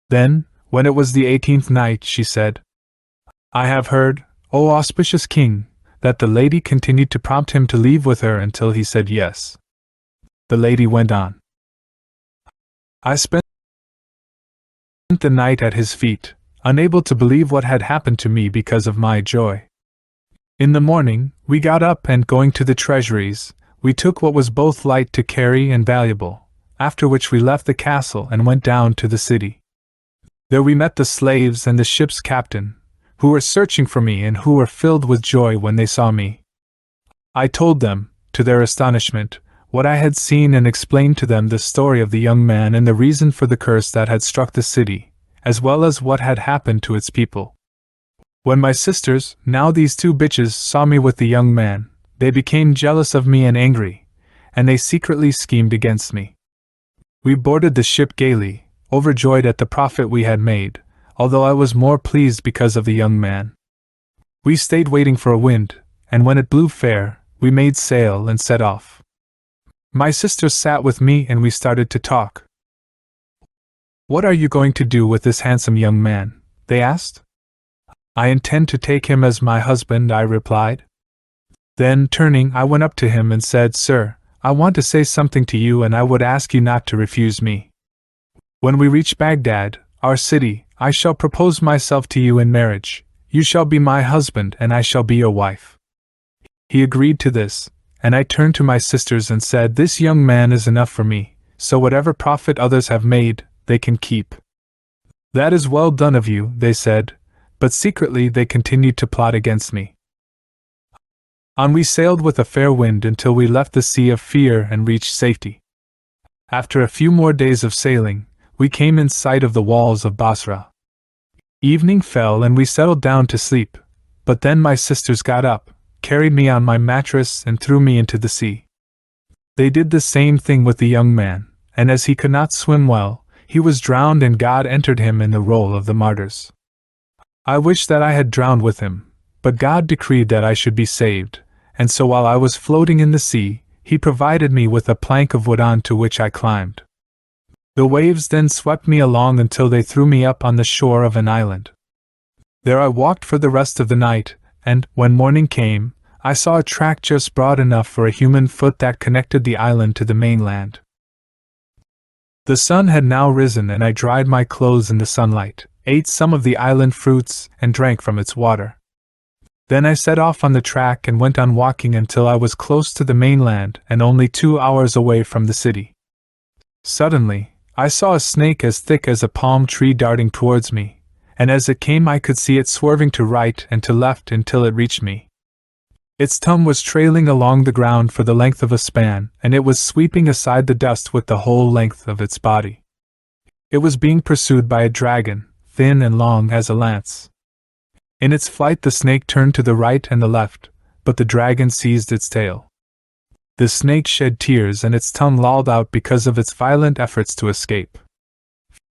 Then, when it was the 18th night, she said, I have heard, O auspicious king, that the lady continued to prompt him to leave with her until he said yes. The lady went on. I spent the night at his feet, unable to believe what had happened to me because of my joy. In the morning, we got up and, going to the treasuries, we took what was both light to carry and valuable, after which we left the castle and went down to the city. There we met the slaves and the ship's captain, who were searching for me and who were filled with joy when they saw me. I told them, to their astonishment, what I had seen and explained to them the story of the young man and the reason for the curse that had struck the city, as well as what had happened to its people. When my sisters, now these two bitches, saw me with the young man, they became jealous of me and angry, and they secretly schemed against me. We boarded the ship gaily, overjoyed at the profit we had made, although I was more pleased because of the young man. We stayed waiting for a wind, and when it blew fair, we made sail and set off. My sisters sat with me and we started to talk. What are you going to do with this handsome young man? They asked. I intend to take him as my husband, I replied. Then, turning, I went up to him and said, Sir, I want to say something to you and I would ask you not to refuse me. When we reach Baghdad, our city, I shall propose myself to you in marriage. You shall be my husband and I shall be your wife. He agreed to this, and I turned to my sisters and said, This young man is enough for me, so whatever profit others have made, they can keep. That is well done of you, they said, but secretly they continued to plot against me. On we sailed with a fair wind until we left the Sea of Fear and reached safety. After a few more days of sailing, we came in sight of the walls of Basra. Evening fell and we settled down to sleep, but then my sisters got up, carried me on my mattress and threw me into the sea. They did the same thing with the young man, and as he could not swim well, he was drowned and God entered him in the roll of the martyrs. I wish that I had drowned with him, but God decreed that I should be saved, and so while I was floating in the sea, He provided me with a plank of wood on to which I climbed. The waves then swept me along until they threw me up on the shore of an island. There I walked for the rest of the night, and, when morning came, I saw a track just broad enough for a human foot that connected the island to the mainland. The sun had now risen and I dried my clothes in the sunlight, ate some of the island fruits, and drank from its water. Then I set off on the track and went on walking until I was close to the mainland and only 2 hours away from the city. Suddenly, I saw a snake as thick as a palm tree darting towards me, and as it came I could see it swerving to right and to left until it reached me. Its tongue was trailing along the ground for the length of a span, and it was sweeping aside the dust with the whole length of its body. It was being pursued by a dragon, thin and long as a lance. In its flight the snake turned to the right and the left, but the dragon seized its tail. The snake shed tears and its tongue lolled out because of its violent efforts to escape.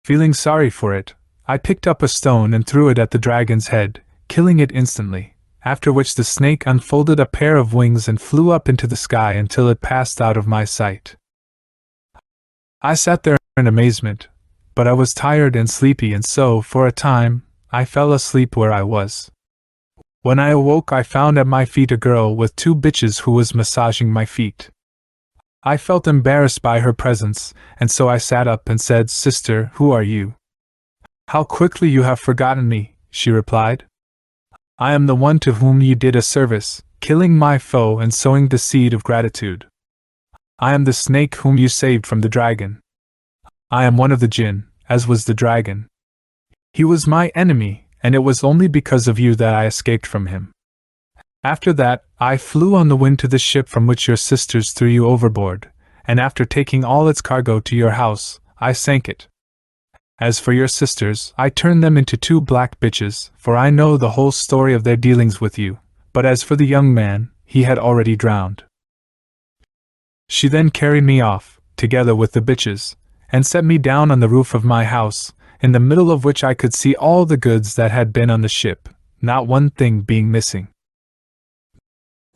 Feeling sorry for it, I picked up a stone and threw it at the dragon's head, killing it instantly, after which the snake unfolded a pair of wings and flew up into the sky until it passed out of my sight. I sat there in amazement, but I was tired and sleepy and so, for a time, I fell asleep where I was. When I awoke I found at my feet a girl with 2 bitches who was massaging my feet. I felt embarrassed by her presence, and so I sat up and said, Sister, who are you? How quickly you have forgotten me, she replied. I am the one to whom you did a service, killing my foe and sowing the seed of gratitude. I am the snake whom you saved from the dragon. I am one of the jinn, as was the dragon. He was my enemy, and it was only because of you that I escaped from him. After that, I flew on the wind to the ship from which your sisters threw you overboard, and after taking all its cargo to your house, I sank it. As for your sisters, I turned them into 2 black bitches, for I know the whole story of their dealings with you, but as for the young man, he had already drowned. She then carried me off, together with the bitches, and set me down on the roof of my house, in the middle of which I could see all the goods that had been on the ship, not one thing being missing.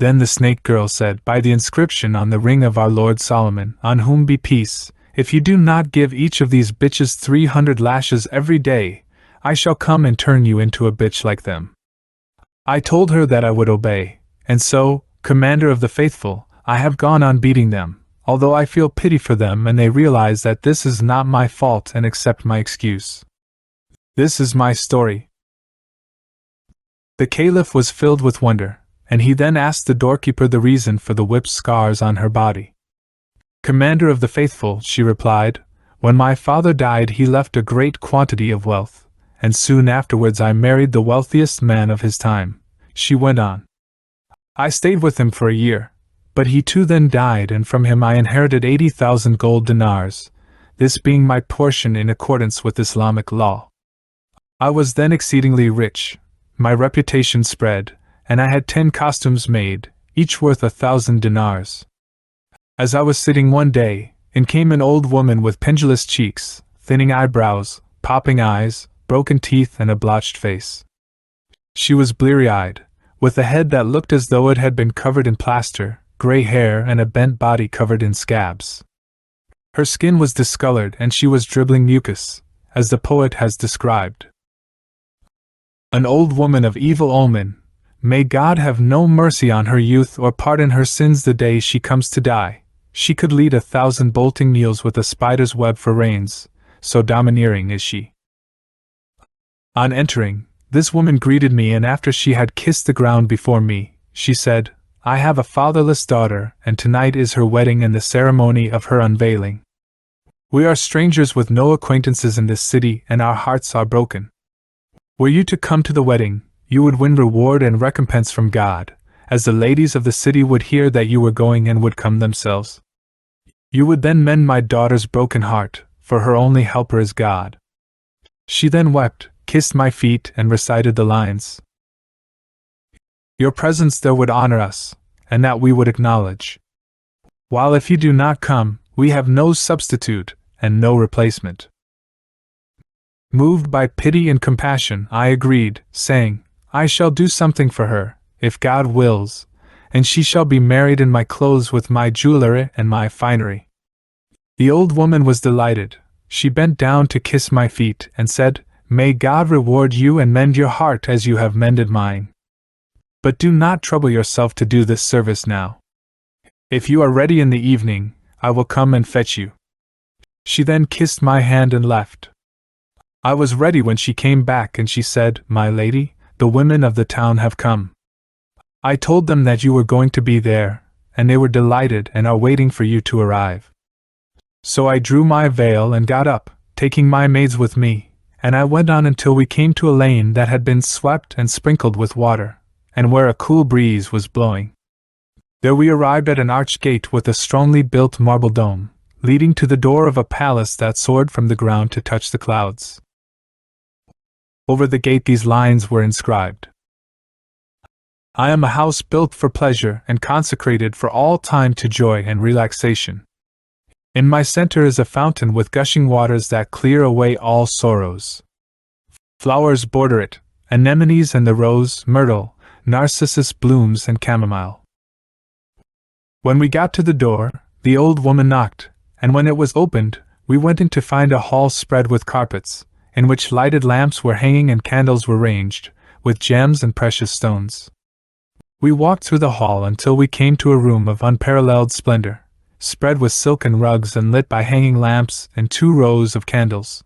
Then the snake girl said, By the inscription on the ring of our Lord Solomon, on whom be peace, if you do not give each of these bitches 300 lashes every day, I shall come and turn you into a bitch like them." I told her that I would obey, and so, Commander of the Faithful, I have gone on beating them, although I feel pity for them and they realize that this is not my fault and accept my excuse. This is my story. The Caliph was filled with wonder, and he then asked the doorkeeper the reason for the whip scars on her body. "Commander of the Faithful," she replied, "when my father died he left a great quantity of wealth, and soon afterwards I married the wealthiest man of his time," she went on. "I stayed with him for a year, but he too then died, and from him I inherited 80,000 gold dinars, this being my portion in accordance with Islamic law. I was then exceedingly rich, my reputation spread, and I had 10 costumes made, each worth 1,000 dinars. As I was sitting one day, in came an old woman with pendulous cheeks, thinning eyebrows, popping eyes, broken teeth and a blotched face. She was bleary-eyed, with a head that looked as though it had been covered in plaster, gray hair and a bent body covered in scabs. Her skin was discolored and she was dribbling mucus, as the poet has described. An old woman of evil omen, may God have no mercy on her youth or pardon her sins the day she comes to die. She could lead 1,000 bolting mules with a spider's web for reins, so domineering is she." On entering, this woman greeted me, and after she had kissed the ground before me, she said, "I have a fatherless daughter, and tonight is her wedding and the ceremony of her unveiling. We are strangers with no acquaintances in this city, and our hearts are broken. Were you to come to the wedding, you would win reward and recompense from God, as the ladies of the city would hear that you were going and would come themselves. You would then mend my daughter's broken heart, for her only helper is God." She then wept, kissed my feet, and recited the lines, "Your presence there would honor us, and that we would acknowledge. While if you do not come, we have no substitute, and no replacement." Moved by pity and compassion, I agreed, saying, "I shall do something for her, if God wills, and she shall be married in my clothes with my jewelry and my finery." The old woman was delighted. She bent down to kiss my feet, and said, "May God reward you and mend your heart as you have mended mine. But do not trouble yourself to do this service now. If you are ready in the evening, I will come and fetch you." She then kissed my hand and left. I was ready when she came back, and she said, "My lady, the women of the town have come. I told them that you were going to be there, and they were delighted and are waiting for you to arrive." So I drew my veil and got up, taking my maids with me, and I went on until we came to a lane that had been swept and sprinkled with water, and where a cool breeze was blowing. There we arrived at an arched gate with a strongly built marble dome, leading to the door of a palace that soared from the ground to touch the clouds. Over the gate these lines were inscribed: "I am a house built for pleasure and consecrated for all time to joy and relaxation. In my center is a fountain with gushing waters that clear away all sorrows. Flowers border it, anemones and the rose, myrtle, narcissus blooms and chamomile." When we got to the door, the old woman knocked, and when it was opened, we went in to find a hall spread with carpets, in which lighted lamps were hanging and candles were ranged, with gems and precious stones. We walked through the hall until we came to a room of unparalleled splendor, spread with silken rugs and lit by hanging lamps and 2 rows of candles.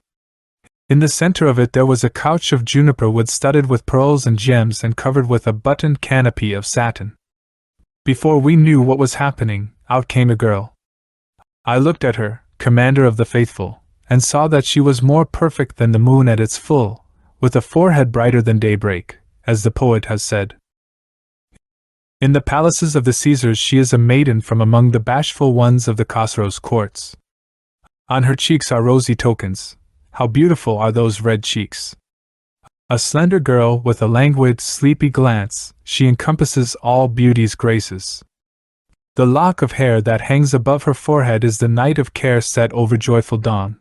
In the center of it there was a couch of juniper wood studded with pearls and gems and covered with a buttoned canopy of satin. Before we knew what was happening, out came a girl. I looked at her, Commander of the Faithful, and saw that she was more perfect than the moon at its full, with a forehead brighter than daybreak, as the poet has said. In the palaces of the Caesars she is a maiden from among the bashful ones of the Khosrow's courts. On her cheeks are rosy tokens. How beautiful are those red cheeks! A slender girl with a languid, sleepy glance, she encompasses all beauty's graces. The lock of hair that hangs above her forehead is the night of care set over joyful dawn.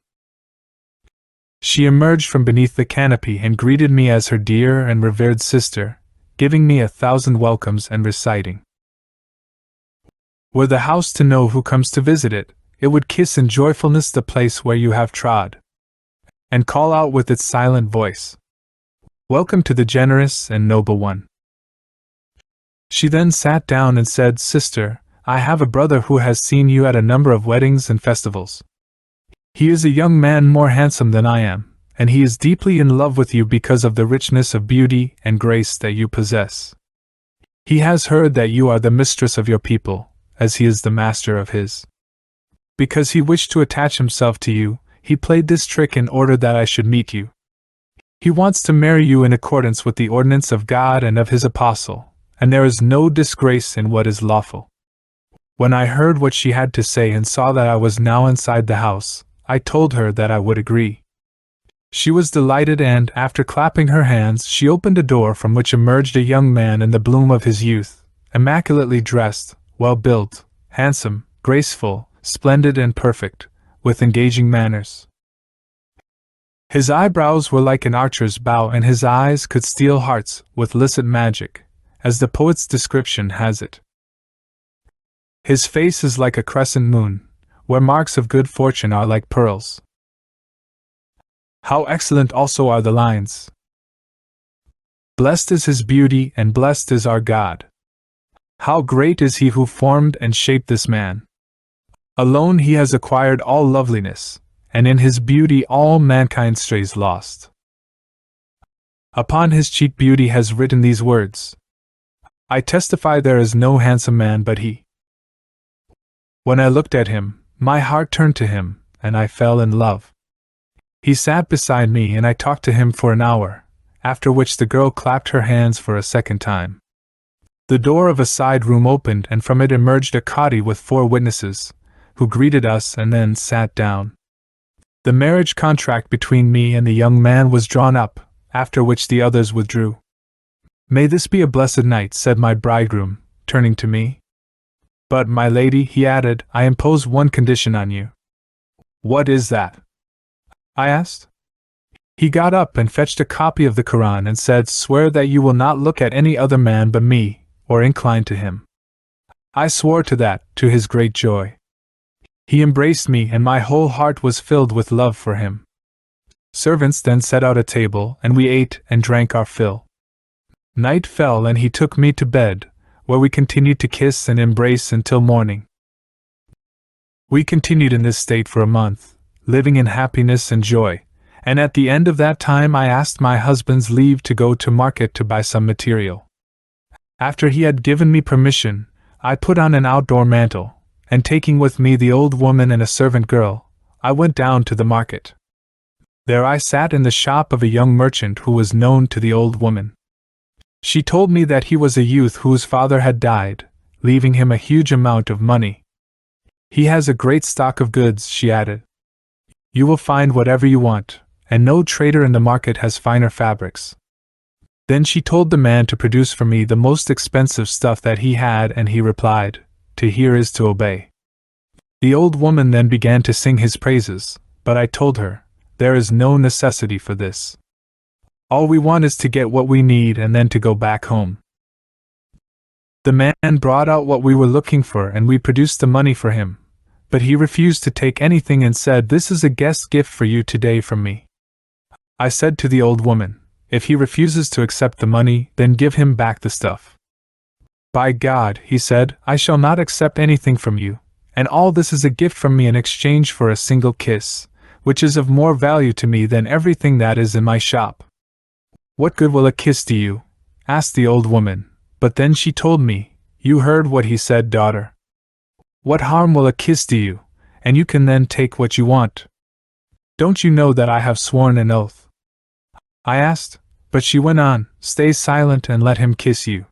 She emerged from beneath the canopy and greeted me as her dear and revered sister, giving me 1,000 welcomes and reciting, "Were the house to know who comes to visit it, it would kiss in joyfulness the place where you have trod, and call out with its silent voice, "Welcome to the generous and noble one." She then sat down and said, "Sister, I have a brother who has seen you at a number of weddings and festivals. He is a young man more handsome than I am, and he is deeply in love with you because of the richness of beauty and grace that you possess. He has heard that you are the mistress of your people, as he is the master of his. Because he wished to attach himself to you, he played this trick in order that I should meet you. He wants to marry you in accordance with the ordinance of God and of his apostle, and there is no disgrace in what is lawful." When I heard what she had to say and saw that I was now inside the house, I told her that I would agree. She was delighted and, after clapping her hands, she opened a door from which emerged a young man in the bloom of his youth, immaculately dressed, well-built, handsome, graceful, splendid and perfect, with engaging manners. His eyebrows were like an archer's bow and his eyes could steal hearts with licit magic, as the poet's description has it. His face is like a crescent moon, where marks of good fortune are like pearls. How excellent also are the lines! Blessed is his beauty and blessed is our God. How great is he who formed and shaped this man! Alone he has acquired all loveliness, and in his beauty all mankind strays lost. Upon his cheek beauty has written these words, "I testify there is no handsome man but he." When I looked at him, my heart turned to him, and I fell in love. He sat beside me and I talked to him for an hour, after which the girl clapped her hands for a second time. The door of a side room opened and from it emerged a Qadi with 4 witnesses, who greeted us and then sat down. The marriage contract between me and the young man was drawn up, after which the others withdrew. "May this be a blessed night," said my bridegroom, turning to me. "But, my lady," he added, "I impose one condition on you." "What is that?" I asked. He got up and fetched a copy of the Quran and said, "Swear that you will not look at any other man but me, or incline to him." I swore to that, to his great joy. He embraced me and my whole heart was filled with love for him. Servants then set out a table and we ate and drank our fill. Night fell and he took me to bed, where we continued to kiss and embrace until morning. We continued in this state for a month, living in happiness and joy, and at the end of that time I asked my husband's leave to go to market to buy some material. After he had given me permission, I put on an outdoor mantle, and taking with me the old woman and a servant girl, I went down to the market. There I sat in the shop of a young merchant who was known to the old woman. She told me that he was a youth whose father had died, leaving him a huge amount of money. "He has a great stock of goods," she added. "You will find whatever you want, and no trader in the market has finer fabrics." Then she told the man to produce for me the most expensive stuff that he had, and he replied, "To hear is to obey." The old woman then began to sing his praises, but I told her, "There is no necessity for this. All we want is to get what we need and then to go back home." The man brought out what we were looking for and we produced the money for him, but he refused to take anything and said, "This is a guest gift for you today from me." I said to the old woman, "If he refuses to accept the money, then give him back the stuff." "By God," he said, "I shall not accept anything from you, and all this is a gift from me in exchange for a single kiss, which is of more value to me than everything that is in my shop." "What good will a kiss do you?" asked the old woman, but then she told me, "You heard what he said, daughter. What harm will a kiss do you, and you can then take what you want? Don't you know that I have sworn an oath?" I asked, but she went on, "Stay silent and let him kiss you.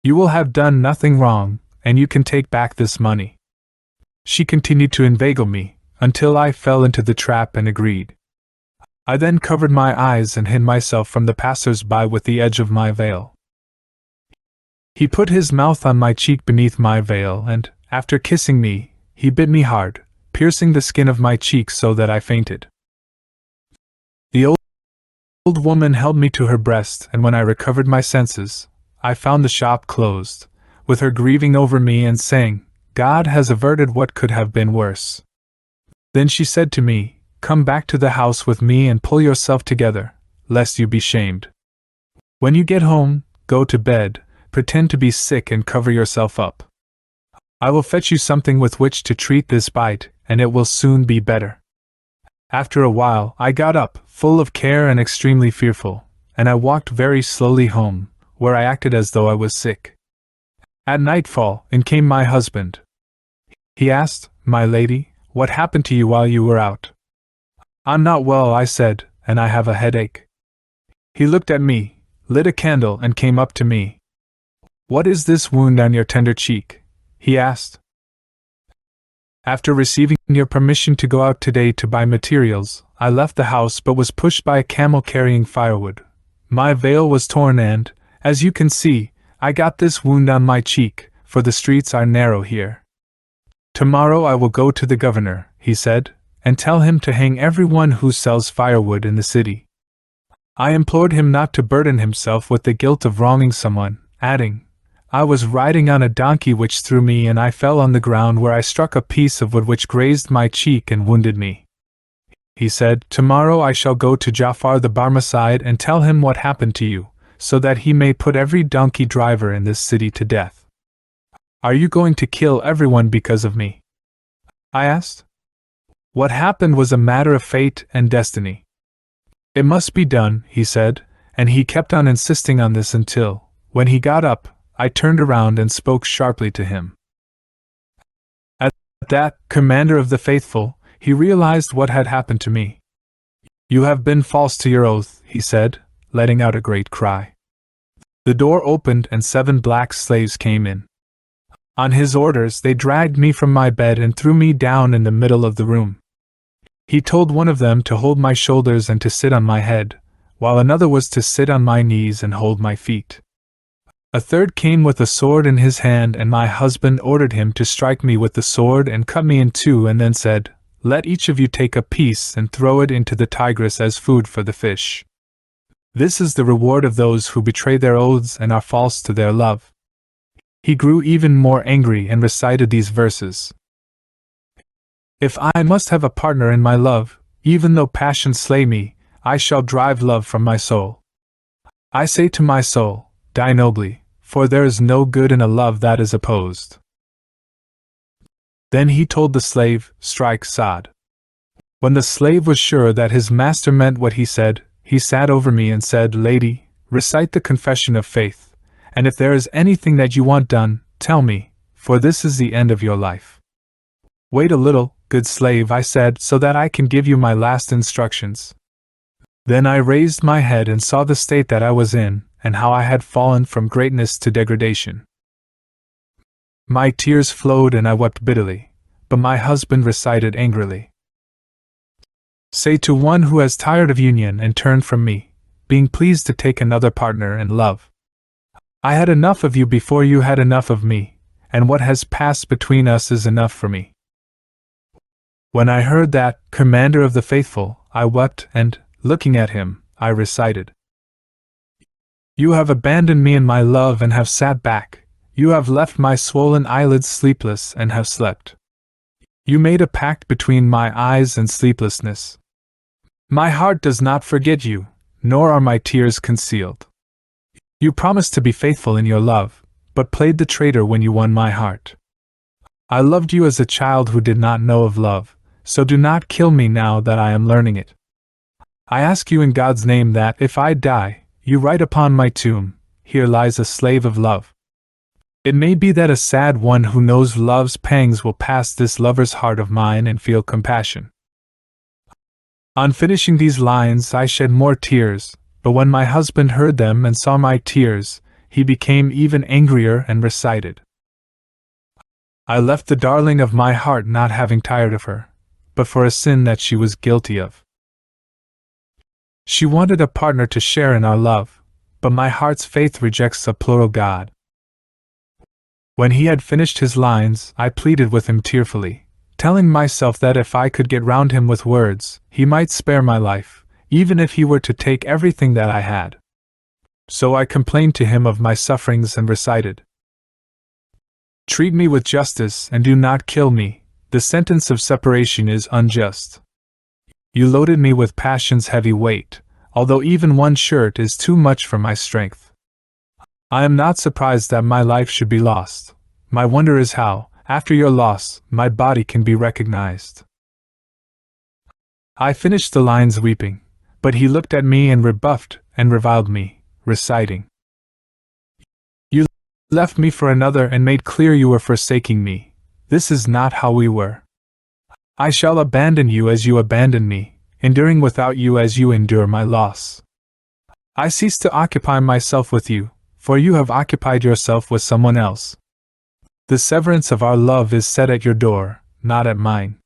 You will have done nothing wrong, and you can take back this money." She continued to inveigle me, until I fell into the trap and agreed. I then covered my eyes and hid myself from the passers-by with the edge of my veil. He put his mouth on my cheek beneath my veil and, after kissing me, he bit me hard, piercing the skin of my cheek so that I fainted. The old woman held me to her breast, and when I recovered my senses, I found the shop closed, with her grieving over me and saying, God has averted what could have been worse. Then she said to me, "Come back to the house with me and pull yourself together, lest you be shamed. When you get home, go to bed, pretend to be sick and cover yourself up. I will fetch you something with which to treat this bite, and it will soon be better." After a while, I got up, full of care and extremely fearful, and I walked very slowly home, where I acted as though I was sick. At nightfall, in came my husband. He asked, "My lady, what happened to you while you were out?" "I'm not well," I said, "and I have a headache." He looked at me, lit a candle, and came up to me. "What is this wound on your tender cheek?" he asked. "After receiving your permission to go out today to buy materials, I left the house but was pushed by a camel carrying firewood. My veil was torn and, as you can see, I got this wound on my cheek, for the streets are narrow here. Tomorrow I will go to the governor," he said, "and tell him to hang everyone who sells firewood in the city." I implored him not to burden himself with the guilt of wronging someone, adding, "I was riding on a donkey which threw me and I fell on the ground where I struck a piece of wood which grazed my cheek and wounded me." He said, "Tomorrow I shall go to Jafar the Barmecide and tell him what happened to you, so that he may put every donkey driver in this city to death." "Are you going to kill everyone because of me?" I asked. "What happened was a matter of fate and destiny. It must be done," he said, and he kept on insisting on this until, when he got up, I turned around and spoke sharply to him. At that, Commander of the Faithful, he realized what had happened to me. "You have been false to your oath," he said, letting out a great cry. The door opened and 7 black slaves came in. On his orders, they dragged me from my bed and threw me down in the middle of the room. He told one of them to hold my shoulders and to sit on my head, while another was to sit on my knees and hold my feet. A third came with a sword in his hand, and my husband ordered him to strike me with the sword and cut me in two, and then said, "Let each of you take a piece and throw it into the Tigris as food for the fish. This is the reward of those who betray their oaths and are false to their love." He grew even more angry and recited these verses. "If I must have a partner in my love, even though passion slay me, I shall drive love from my soul. I say to my soul, die nobly, for there is no good in a love that is opposed." Then he told the slave, "Strike Saad." When the slave was sure that his master meant what he said, he sat over me and said, "Lady, recite the confession of faith, and if there is anything that you want done, tell me, for this is the end of your life." "Wait a little, good slave," I said, "so that I can give you my last instructions." Then I raised my head and saw the state that I was in, and how I had fallen from greatness to degradation. My tears flowed and I wept bitterly, but my husband recited angrily, "Say to one who has tired of union and turned from me, being pleased to take another partner in love. I had enough of you before you had enough of me, and what has passed between us is enough for me." When I heard that, Commander of the Faithful, I wept and, looking at him, I recited, "You have abandoned me in my love and have sat back, you have left my swollen eyelids sleepless and have slept. You made a pact between my eyes and sleeplessness. My heart does not forget you, nor are my tears concealed. You promised to be faithful in your love, but played the traitor when you won my heart. I loved you as a child who did not know of love, so do not kill me now that I am learning it. I ask you in God's name that, if I die, you write upon my tomb, 'Here lies a slave of love.' It may be that a sad one who knows love's pangs will pass this lover's heart of mine and feel compassion." On finishing these lines I shed more tears, but when my husband heard them and saw my tears, he became even angrier and recited, "I left the darling of my heart not having tired of her, but for a sin that she was guilty of. She wanted a partner to share in our love, but my heart's faith rejects a plural God." When he had finished his lines, I pleaded with him tearfully, telling myself that if I could get round him with words, he might spare my life, even if he were to take everything that I had. So I complained to him of my sufferings and recited, Treat me with justice and do not kill me. The sentence of separation is unjust. You loaded me with passion's heavy weight, although even one shirt is too much for my strength. I am not surprised that my life should be lost. My wonder is how, after your loss, my body can be recognized. I finished the lines weeping, but he looked at me and rebuffed and reviled me, reciting, You left me for another and made clear you were forsaking me. This is not how we were. I shall abandon you as you abandoned me, enduring without you as you endure my loss. I cease to occupy myself with you, for you have occupied yourself with someone else. The severance of our love is set at your door, not at mine.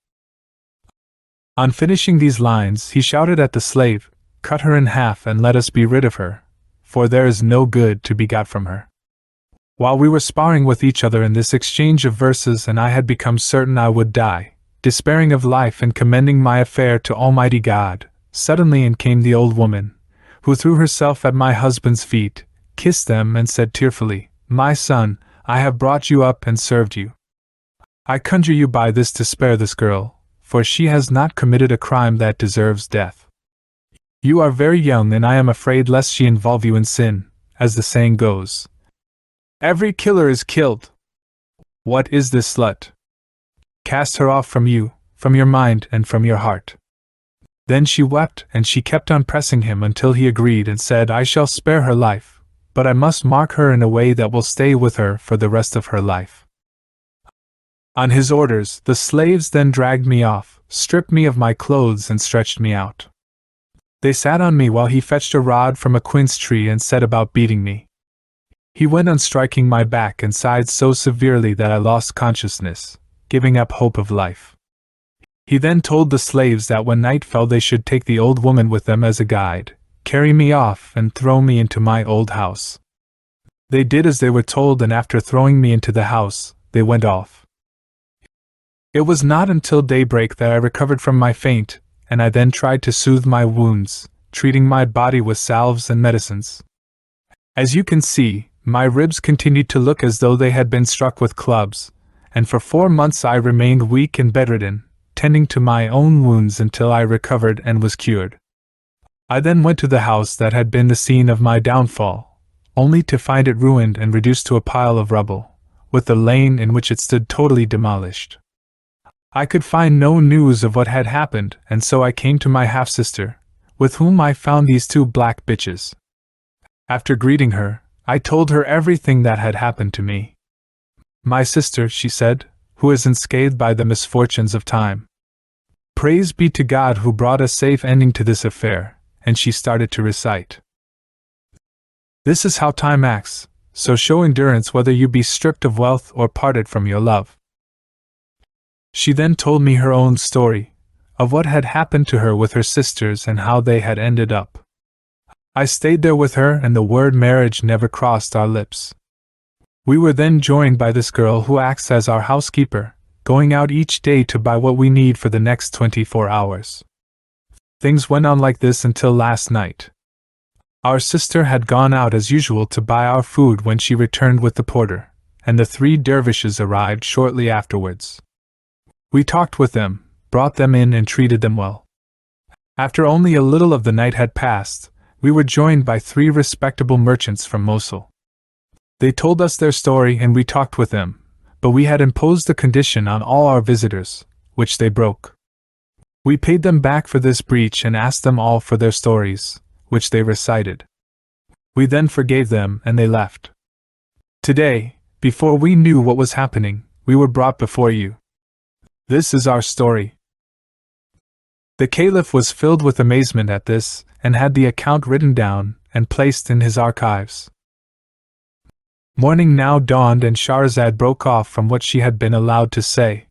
On finishing these lines, he shouted at the slave, Cut her in half and let us be rid of her, for there is no good to be got from her. While we were sparring with each other in this exchange of verses and I had become certain I would die, despairing of life and commending my affair to Almighty God, suddenly in came the old woman, who threw herself at my husband's feet, kissed them and said tearfully, My son, I have brought you up and served you. I conjure you by this to spare this girl, for she has not committed a crime that deserves death. You are very young and I am afraid lest she involve you in sin, as the saying goes. Every killer is killed. What is this slut? Cast her off from you, from your mind and from your heart. Then she wept and she kept on pressing him until he agreed and said, I shall spare her life, but I must mark her in a way that will stay with her for the rest of her life. On his orders, the slaves then dragged me off, stripped me of my clothes and stretched me out. They sat on me while he fetched a rod from a quince tree and set about beating me. He went on striking my back and sighed so severely that I lost consciousness, giving up hope of life. He then told the slaves that when night fell they should take the old woman with them as a guide, carry me off and throw me into my old house. They did as they were told, and after throwing me into the house, they went off. It was not until daybreak that I recovered from my faint, and I then tried to soothe my wounds, treating my body with salves and medicines. As you can see, my ribs continued to look as though they had been struck with clubs, and for 4 months I remained weak and bedridden, tending to my own wounds until I recovered and was cured. I then went to the house that had been the scene of my downfall, only to find it ruined and reduced to a pile of rubble, with the lane in which it stood totally demolished. I could find no news of what had happened, and so I came to my half-sister, with whom I found these 2 black bitches. After greeting her, I told her everything that had happened to me. My sister, she said, who is unscathed by the misfortunes of time. Praise be to God who brought a safe ending to this affair, and she started to recite. This is how time acts, so show endurance whether you be stripped of wealth or parted from your love. She then told me her own story, of what had happened to her with her sisters and how they had ended up. I stayed there with her and the word marriage never crossed our lips. We were then joined by this girl who acts as our housekeeper, going out each day to buy what we need for the next 24 hours. Things went on like this until last night. Our sister had gone out as usual to buy our food when she returned with the porter, and the 3 dervishes arrived shortly afterwards. We talked with them, brought them in and treated them well. After only a little of the night had passed, we were joined by 3 respectable merchants from Mosul. They told us their story and we talked with them, but we had imposed a condition on all our visitors, which they broke. We paid them back for this breach and asked them all for their stories, which they recited. We then forgave them and they left. Today, before we knew what was happening, we were brought before you. This is our story. The Caliph was filled with amazement at this, and had the account written down and placed in his archives. Morning now dawned and Shahrazad broke off from what she had been allowed to say.